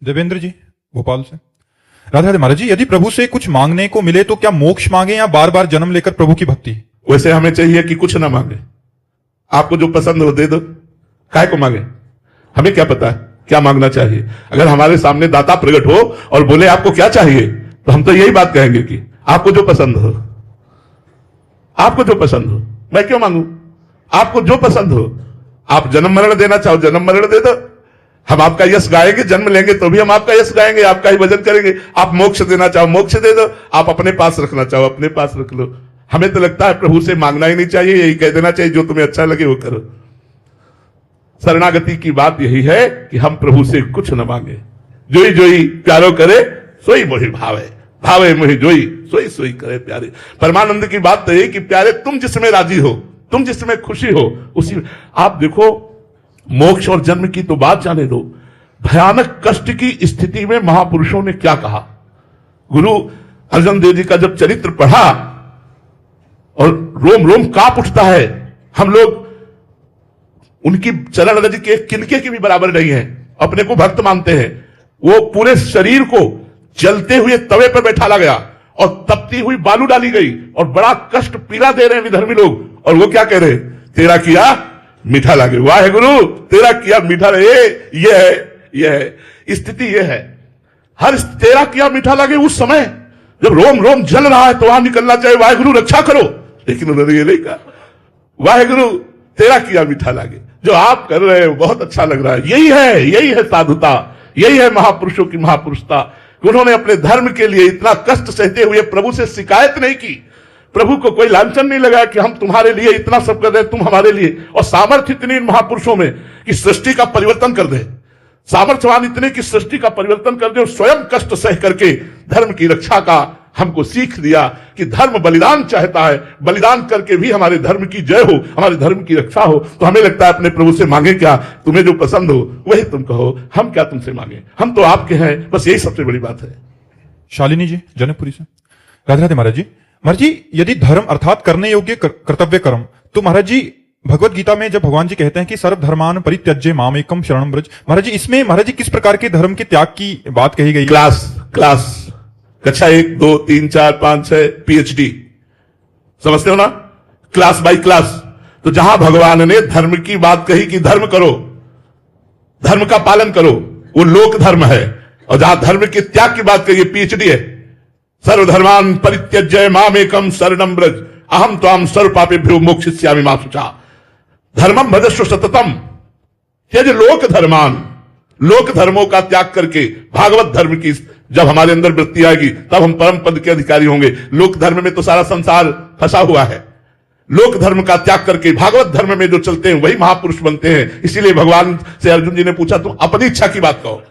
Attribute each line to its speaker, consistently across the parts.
Speaker 1: देवेंद्र जी भोपाल से। राधे राधे महाराज जी, यदि प्रभु से कुछ मांगने को मिले तो क्या मोक्ष मांगे या बार बार जन्म लेकर प्रभु की भक्ति?
Speaker 2: वैसे हमें चाहिए कि कुछ ना मांगे, आपको जो पसंद हो दे दो, काहे को मांगे? हमें क्या पता है क्या मांगना चाहिए? अगर हमारे सामने दाता प्रकट हो और बोले आपको क्या चाहिए, तो हम तो यही बात कहेंगे कि आपको जो पसंद हो, आपको जो पसंद हो। मैं क्यों मांगू? आपको जो पसंद हो। आप जन्म मरण देना चाहो जन्म मरण दे दो, हम आपका यश गाएंगे, जन्म लेंगे तो भी हम आपका यश गाएंगे, आपका ही भजन करेंगे। आप मोक्ष देना चाहो मोक्ष दे दो, आप अपने पास रखना चाहो अपने पास रख लो। हमें तो लगता है प्रभु से मांगना ही नहीं चाहिए, यही कह देना चाहिए जो तुम्हें अच्छा लगे वो करो। शरणागति की बात यही है कि हम प्रभु से कुछ न मांगे। जोई जोई प्यारो करे सोई मोहि भावे, भावे मोहि जोई सोई सोई करे प्यारे। परमानंद की बात तो यही कि प्यारे तुम जिसमें राजी हो, तुम जिसमें खुशी हो उसी में। आप देखो मोक्ष और जन्म की तो बात जाने दो, भयानक कष्ट की स्थिति में महापुरुषों ने क्या कहा। गुरु अर्जन देव जी का जब चरित्र पढ़ा और रोम रोम कांप उठता है। हम लोग उनकी चरण रज के किनके की भी बराबर नहीं है, अपने को भक्त मानते हैं। वो पूरे शरीर को जलते हुए तवे पर बैठाला गया और तपती हुई बालू डाली गई और बड़ा कष्ट पीड़ा दे रहे हैं विधर्मी लोग, और वो क्या कह रहे? तेरा किया मीठा लागे। वाहे गुरु, तेरा किया मीठा लगे। ये है स्थिति, ये है हर तेरा किया मीठा लगे। उस समय जब रोम रोम जल रहा है तो वहां निकलना चाहिए वाहे गुरु रक्षा करो, लेकिन उन्होंने ये नहीं कहा वाहे गुरु तेरा किया मीठा लागे। जो आप कर रहे हो बहुत अच्छा लग रहा है। यही है साधुता, यही है महापुरुषों की महापुरुषता। उन्होंने अपने धर्म के लिए इतना कष्ट सहते हुए प्रभु से शिकायत नहीं की, प्रभु को कोई लांछन नहीं लगा कि हम तुम्हारे लिए इतना सब कर रहे हैं, तुम हमारे लिए। और सामर्थ्य इतनी इन महापुरुषों में कि सृष्टि का परिवर्तन कर दे, सामर्थ्यवान इतने कि सृष्टि का परिवर्तन कर दे और स्वयं कष्ट सह करके धर्म की रक्षा का हमको सीख दिया कि धर्म बलिदान चाहता है, बलिदान करके भी हमारे धर्म की जय हो, हमारे धर्म की रक्षा हो। तो हमें लगता है अपने प्रभु से मांगे क्या? तुम्हें जो पसंद हो वही तुम कहो, हम क्या तुमसे मांगे, हम तो आपके हैं, बस यही सबसे बड़ी बात है।
Speaker 1: शालिनी जी जनकपुरी से। राधे राधे महाराज जी। महाराज जी, यदि धर्म अर्थात करने योग्य कर्तव्य कर्म, तो महाराज जी भगवत गीता में जब भगवान जी कहते हैं कि सर्व धर्मान परित्यज्य माम एकम शरणम ब्रज, महाराज जी इसमें महाराज जी किस प्रकार के धर्म के त्याग की बात कही गई?
Speaker 2: क्लास कक्षा 1 2 3 4 5 6 PhD समझते हो ना, क्लास बाई क्लास। तो जहां भगवान ने धर्म की बात कही कि धर्म करो, धर्म का पालन करो, वो लोक धर्म है। और जहां धर्म के त्याग की बात कही PhD है, सर्वधर्मान परित्यज्य माम एकम शरणम ब्रज अहम त्वाम सर्व पापेभ्यो मोक्षयिष्यामि मा शुचा। धर्मम भजस्व सततम त्यज लोक धर्मान। लोक धर्मों का त्याग करके भागवत धर्म की जब हमारे अंदर वृत्ति आएगी तब हम परम पद के अधिकारी होंगे। लोक धर्म में तो सारा संसार फंसा हुआ है। लोक धर्म का त्याग करके भागवत धर्म में जो चलते हैं वही महापुरुष बनते हैं। इसीलिए भगवान से अर्जुन जी ने पूछा तुम अपनी इच्छा की बात कहो।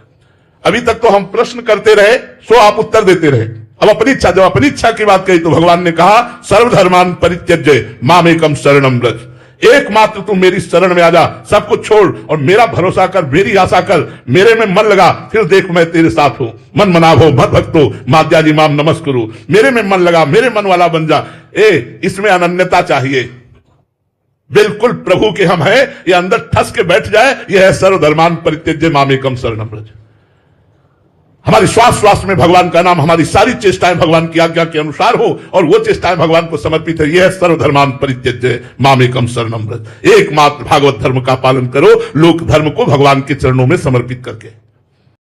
Speaker 2: अभी तक तो हम प्रश्न करते रहे, सो आप उत्तर देते रहे। अब अपनी इच्छा, जब अपनी इच्छा की बात कही तो भगवान ने कहा सर्वधर्मान परित्यज्य मामेकम शरणम ब्रज। एकमात्र तू मेरी शरण में आ जा, सब कुछ छोड़ और मेरा भरोसा कर, मेरी आशा कर, मेरे में मन लगा, फिर देख मैं तेरे साथ हूं। मन मनाभो मत भक्तो माद्याजी माम नमस्कुरु। मेरे में मन लगा, मेरे मन वाला बन जा। इसमें अनन्यता चाहिए, बिल्कुल प्रभु के हम हैं, ये अंदर ठस के बैठ जाए। यह है सर्वधर्मान परित्यज्य मामेकम शरणम ब्रज। हमारी श्वास श्वास में भगवान का नाम, हमारी सारी चेष्टाएं भगवान की आज्ञा के अनुसार हो और वो चेष्टाएं भगवान को समर्पित है। यह है सर्वधर्मान परित्यज्य मामेकम शरणम ब्रज। एकमात्र भागवत धर्म का पालन करो, लोक धर्म को भगवान के चरणों में समर्पित करके।